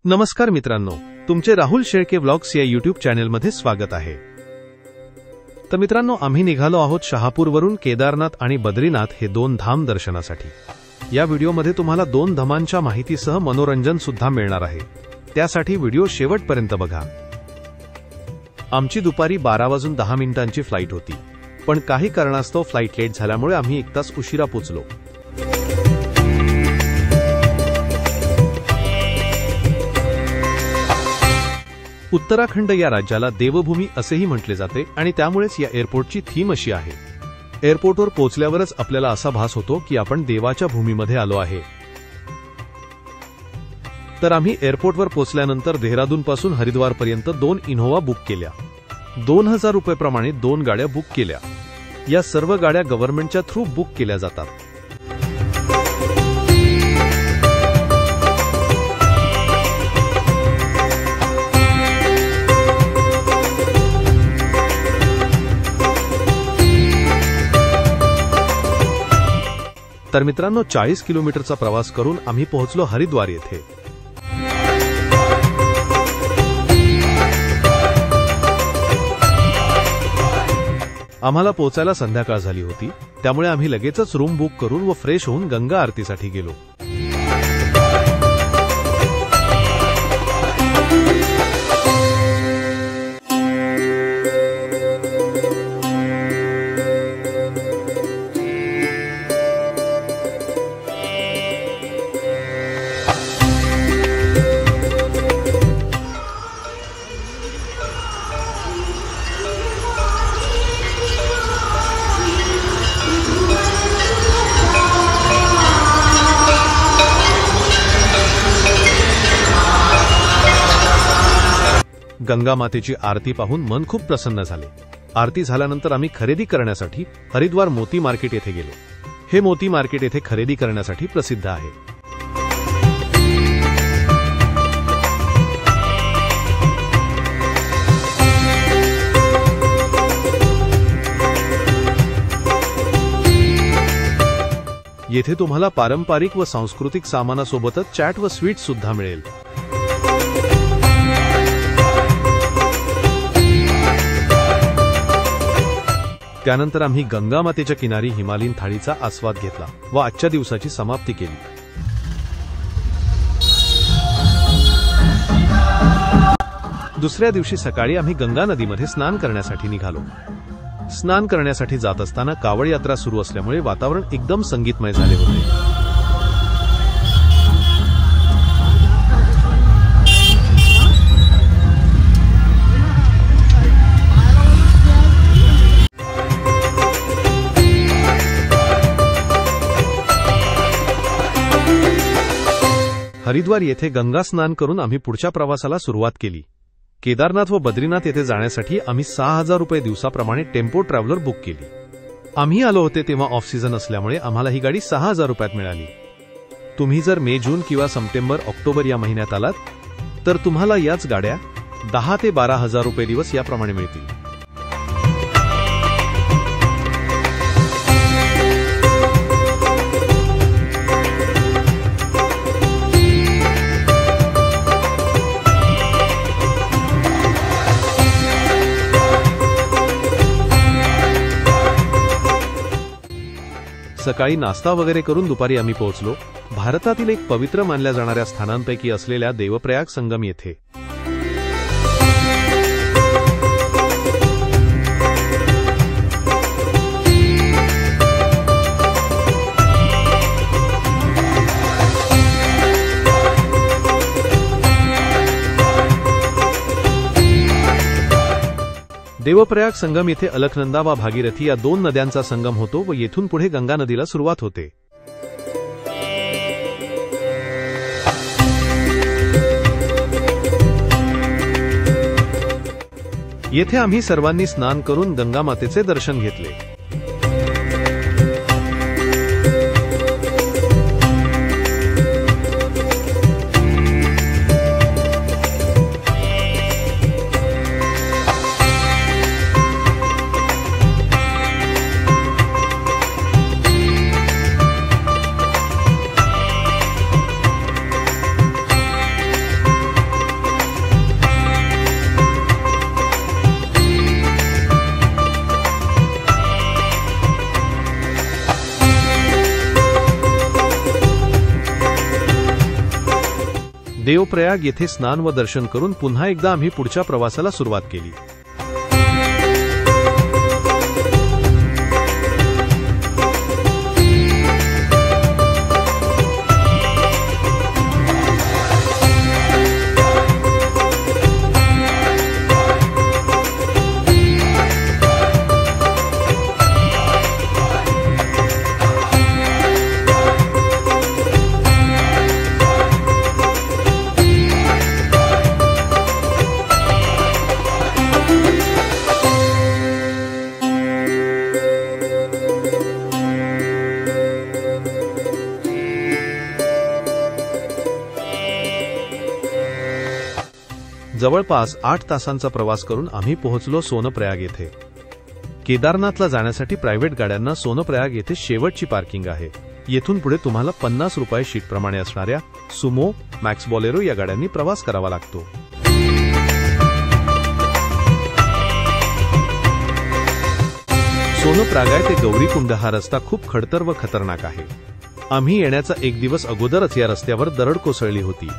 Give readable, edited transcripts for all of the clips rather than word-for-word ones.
नमस्कार मित्रांनो, तुमचे राहुल शेळके व्लॉग्स या यूट्यूब चॅनेलमध्ये स्वागत आहे। तर मित्रांनो, आम्ही निघालो आहोत शहापूरवरून केदारनाथ आणि बद्रीनाथ हे दोन धाम दर्शनासाठी। या व्हिडिओमध्ये तुम्हाला दोन धामांच्या माहितीसह मनोरंजन सुद्धा मिळणार आहे, त्यासाठी व्हिडिओ शेवटपर्यंत बघा। आमची दुपारी 12:10 फ्लाइट होती, पण काही कारणास्तव फ्लाइट लेट झाल्यामुळे आम्ही 1 तास उशिरा पोहोचलो। उत्तराखंड या राज्याला देवभूमी असेही म्हटले जाते आणि त्यामुळेच या एअरपोर्टची थीम अशी आहे। एअरपोर्टवर पोहोचल्यावरच आपल्याला असा भास होतो की आपण देवाच्या भूमीमध्ये आलो आहे। तर आम्ही एअरपोर्टवर पोहोचल्यानंतर देहरादूनपासून हरिद्वारपर्यंत 2 इनोव्हा बुक केल्या। 2000 रुपये प्रमाणे 2 गाड्या बुक केल्या। या सर्व गाड्या गव्हर्नमेंटच्या थ्रू बुक केल्या जातात। तर मित्रांनो, 40 किलोमीटरचा प्रवास करून आम्ही पोहोचलो हरिद्वार येथे। आम्हाला पोहोचायला संध्याकाळ झाली होती, त्यामुळे आम्ही लगेचच रूम बुक करून व फ्रेश होऊन गंगा आरतीसाठी गेलो। गंगा मातेची आरती पाहून मन खूप प्रसन्न झाले। आरती झाल्यानंतर आम्ही खरेदी करण्यासाठी हरिद्वार मोती मार्केट येथे गेलो। हे मोती मार्केट येथे खरेदी करण्यासाठी प्रसिद्ध आहे। येथे तुम्हाला पारंपरिक व सांस्कृतिक सामानासोबतच चॅट व स्वीट सुद्धा मिळेल। त्यानंतर आम्ही गंगा मातेच्या किनारी हिमालयीन थाळीचा आस्वाद घेतला व आजच्या दिवसाची समाप्ती केली। दुसऱ्या दिवशी सकाळी आम्ही गंगा नदीमध्ये स्नान करण्यासाठी निघालो। स्नान करण्यासाठी जात असताना कावड यात्रा सुरू असल्यामुळे वातावरण एकदम संगीतमय झाले होते। हरिद्वार येथे गंगा स्नान करून आम्ही पुढच्या प्रवासाला सुरुवात केली। केदारनाथ व बद्रीनाथ येथे जाण्यासाठी आम्ही 6000 रुपये दिवसाप्रमाणे टेम्पो ट्रॅव्हलर बुक केली। आम्ही आलो होते तेव्हा ऑफ सीझन असल्यामुळे आम्हाला ही गाडी 6000 रुपयात मिळाली। तुम्ही जर मे, जून किंवा सप्टेंबर, ऑक्टोबर या महिन्यात आलात तर तुम्हाला याच गाड्या 10 ते 12,000 रुपये दिवस याप्रमाणे मिळतील। सकाळी नाश्ता वगैरे करून दुपारी आम्ही पोहोचलो भारतातील एक पवित्र मानल्या जाणाऱ्या स्थानांपैकी असलेल्या देवप्रयाग संगम येथे। देवप्रयाग संगम येथे अलकनंदा व भागीरथी या 2 नद्यांचा संगम होतो व येथून पुढे गंगा नदीला सुरुवात होते। येथे आम्ही सर्वांनी स्नान करून गंगा मातेचे दर्शन घेतले। देवप्रयाग येथे स्नान व दर्शन करून पुन्हा एकदा आम्ही पुढच्या प्रवासाला सुरुवात केली. जवळपास 8 तासांचा प्रवास करून आम्ही पोहोचलो सोनप्रयाग येथे. केदारनाथला जाण्यासाठी प्रायव्हेट गाड्यांना सोनप्रयाग येथे शेवटची पार्किंग आहे. येथून पुढे तुम्हाला 50 रुपये शीटप्रमाणे असणाऱ्या सुमो, मॅक्स बॉलेरो या गाड्यांनी प्रवास करावा लागतो. सोनप्रयाग ते गौरीकुंड हा रस्ता खूप खडतर व खतरनाक आहे. आम्ही येण्याचा एक दिवस अगोदरच या रस्त्यावर दरड कोसळली होती.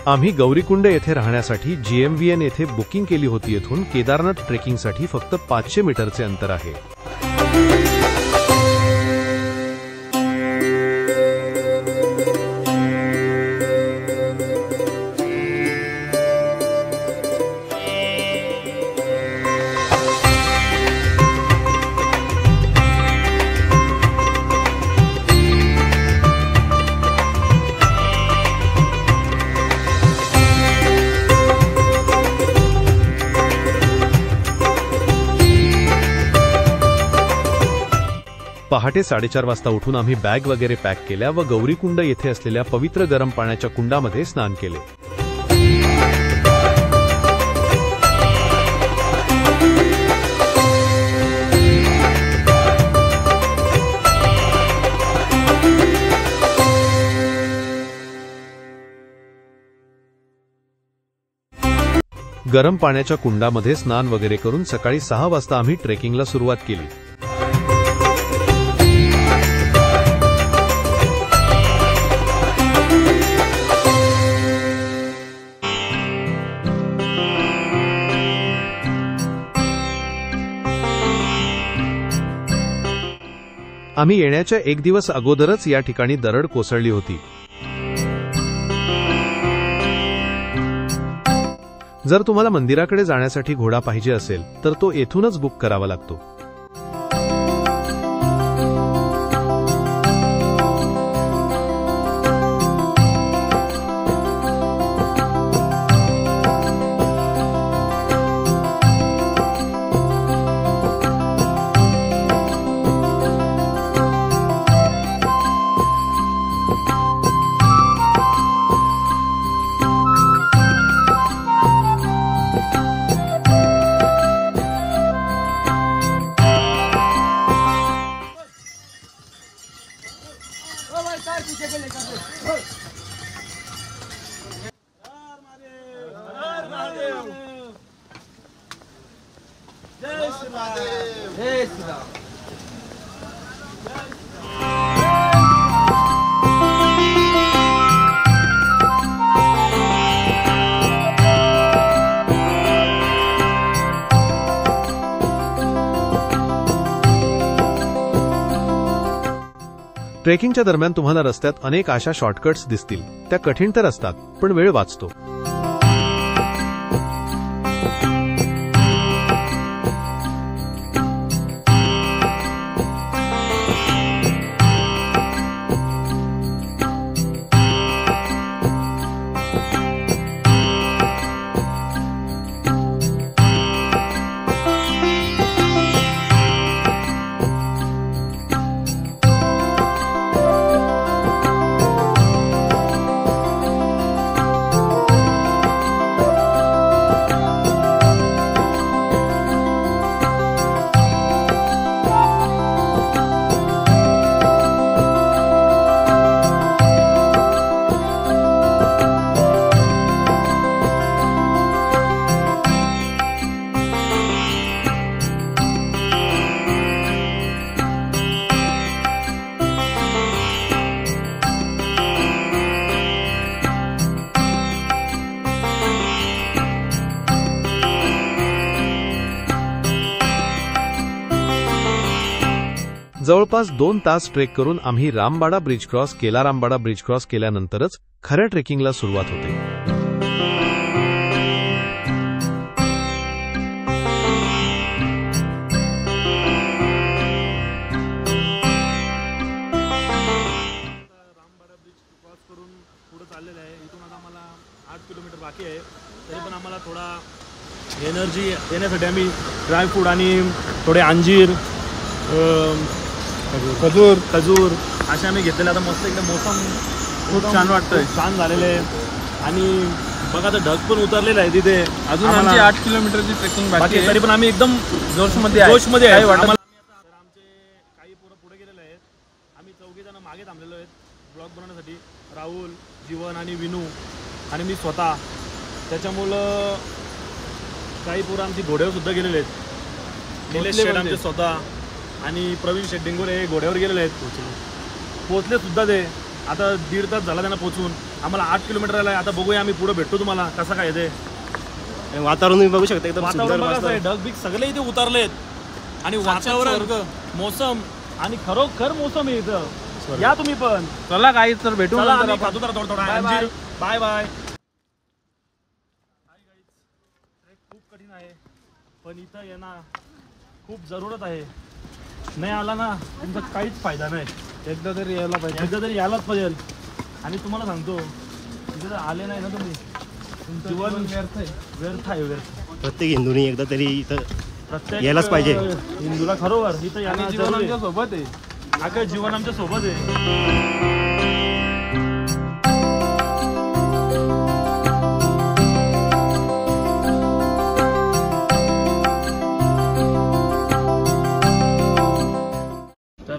आम्ही गौरीकुंड येथे राहण्यासाठी GMVN येथे बुकिंग केली होती. येथून केदारनाथ ट्रेकिंगसाठी फक्त 500 मीटरचे अंतर आहे. पहाटे 4:30 वाजता उठून आम्ही बॅग वगैरे पॅक केल्या व गौरीकुंड येथे असलेल्या पवित्र गरम पाण्याच्या कुंडामध्ये स्नान केले. गरम पाण्याच्या कुंडामध्ये स्नान वगैरे करून सकाळी 6 वाजता आम्ही ट्रेकिंगला सुरुवात केली. आम्ही येण्याच्या एक दिवस अगोदरच या ठिकाणी दरड कोसळली होती. जर तुम्हाला मंदिराकडे जाण्यासाठी घोडा पाहिजे असेल तर तो येथूनच बुक करावा लागतो. ट्रेकिंगच्या दरम्यान तुम्हाला रस्त्यात अनेक अशा शॉर्टकट्स दिसतील. त्या कठीण तर असतात, पण वेळ वाचतो. जवळपास 2 तास ट्रेक करून आम्ही रामबाडा ब्रिज क्रॉस केला. रामबाडा ब्रिज क्रॉस केल्यानंतरच खऱ्या ट्रेकिंगला सुरुवात होते. बाकी आहे तरी पण आम्हाला थोडा एनर्जी येण्यासाठी आम्ही ड्रायफ्रूट आणि थोडे अंजीर खजूर असे आम्ही घेतलेले. आता मस्त एकदम मोसम खूप छान वाटतंय, छान झालेलं आहे. आणि बघा तर ढग पण उतरलेलं आहे तिथे. अजून आमची 8 किलोमीटरची ट्रेकिंग बाकी आहे, तरी पण आम्ही एकदम जोशमध्ये आहे. आमचे काही पोरं पुढे गेलेले आहेत. आम्ही 4 जण मागे थांबलेलो आहेत ब्लॉग बनवण्यासाठी. राहुल, जीवन आणि विनू आणि मी स्वतः. त्याच्यामुळं काही पोरं आमची घोड्यावर सुद्धा गेलेले आहेत. निलेश शेठ आमचे स्वतः आणि प्रवीण शेठ डिंगोरे हे घोड्यावर गेलेले आहेत. पोचले सुद्धा ते. आता 1.5 तास झाला त्यांना पोचून. आम्हाला 8 किलोमीटर आला आहे. आता बघूया आम्ही पुढे भेटतो तुम्हाला कसं काय ते. वातावरण तुम्ही बघू शकता, एकदम वातावरण बघा आहे. ढग बिग सगळे इथे उतरलेत आणि वातावरण मोसम आणि खरोखर मोसम आहे इथं. या तुम्ही पण. चला काही तर भेटू. Bye bye. खूप कठीण आहे पण इथं येणं खूप जरूरत आहे. नाही आला ना तुमचा काहीच फायदा नाही. एकदा तरी यायला पाहिजे, एकदा तरी यायलाच पाहिजे. आणि तुम्हाला सांगतो इथे जर आले नाही ना तुम्ही तुमचं जीवन व्यर्थ आहे. प्रत्येक हिंदूनी एकदा तरी इथं प्रत्येक यायलाच पाहिजे. हिंदूला खरोखर इथं यायला जीवन आमच्या सोबत आहे. अगं जीवन आमच्या सोबत आहे.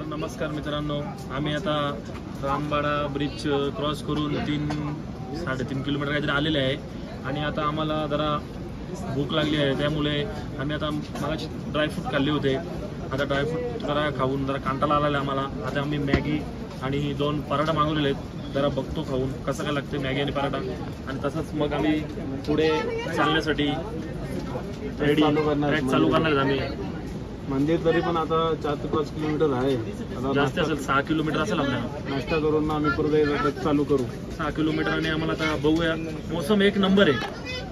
नमस्कार मित्रांनो, आम्ही आता रामबाडा ब्रिज क्रॉस करून 3-3.5 किलोमीटर काहीतरी आलेले आहे. आणि आता आम्हाला जरा भूक लागली आहे, त्यामुळे आम्ही आता मगाशी ड्रायफ्रूट खाल्ले होते. आता ड्रायफ्रूट जरा खाऊन जरा कांटाळा आलेला आहे आम्हाला. आता आम्ही मॅगी आणि 2 पराठा मागवलेले आहेत. जरा बघतो खाऊन कसं काय लागते मॅगी आणि पराठा. आणि तसंच मग आम्ही पुढे चालण्यासाठी ट्रेक चालू करणार आहेत आम्ही. मंदिर तरी पण आता 4 ते 5 किलोमीटर आहे. जास्त असेल, 6 किलोमीटर असेल आपल्याला. नाश्ता करून आम्ही परत चालू करू 6 किलोमीटर. आणि आम्हाला आता बघूया. मोसम एक नंबर आहे,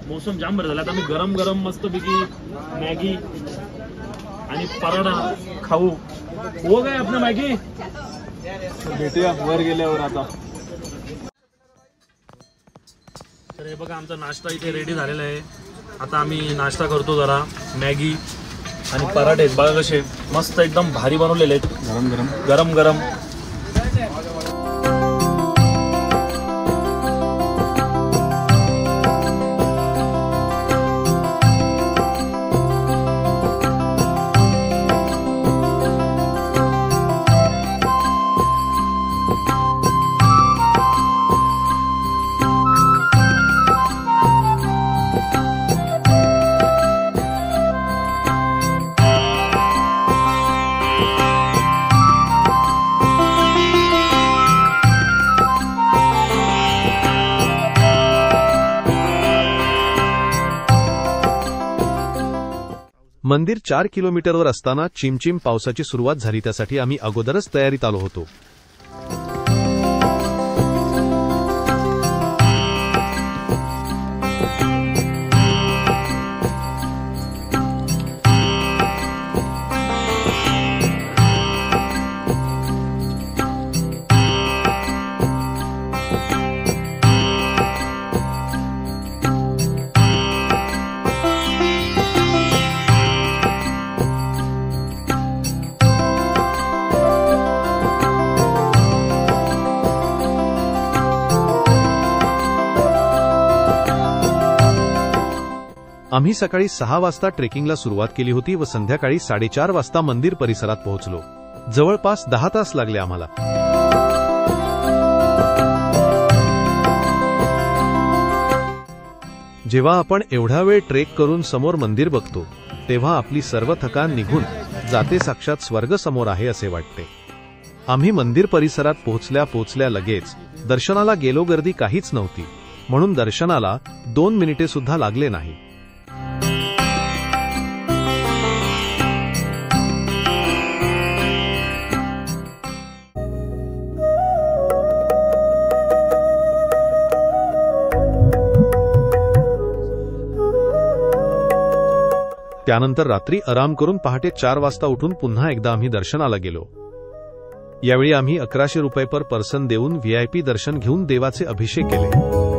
मोसम जाम बरं झाला. आता आम्ही गरम गरम मस्तपैकी मॅगी आणि पराठा खाऊ. हो काय आपलं मॅगी. भेटूया वर गेल्यावर. आता तर हे बघा आमचा नाश्ता इथे रेडी झालेला आहे. आता आम्ही नाश्ता करतो. जरा मॅगी आणि पराठे बघा कसे मस्त एकदम भारी बनवलेले आहेत. गरम गरम. मंदिर 4 किलोमीटरवर असताना चिमचिम पावसाची सुरुवात झाली. त्यासाठी आम्ही अगोदरच तयारीत आलो होतो. आम्ही सकाळी 6 वाजता ट्रेकिंगला सुरुवात केली होती व संध्याकाळी 4:30 वाजता मंदिर परिसरात पोहोचलो. जवळपास 10 तास लागले आम्हाला. जेव्हा आपण एवढा वेळ ट्रेक करून समोर मंदिर बघतो तेव्हा आपली सर्व थकान निघून जाते. साक्षात स्वर्ग समोर आहे असे वाटते. आम्ही मंदिर परिसरात पोहोचल्या लगेच दर्शनाला गेलो. गर्दी काहीच नव्हती म्हणून दर्शनाला 2 मिनिटे सुद्धा लागले नाही. त्यानंतर रात्री आराम करून पहाटे 4 वाजता उठून पुन्हा एकदा आम्ही दर्शनाला गेलो. यावेळी आम्ही 1100 रुपये पर पर्सन देऊन VIP दर्शन घेऊन देवाचे अभिषेक केले.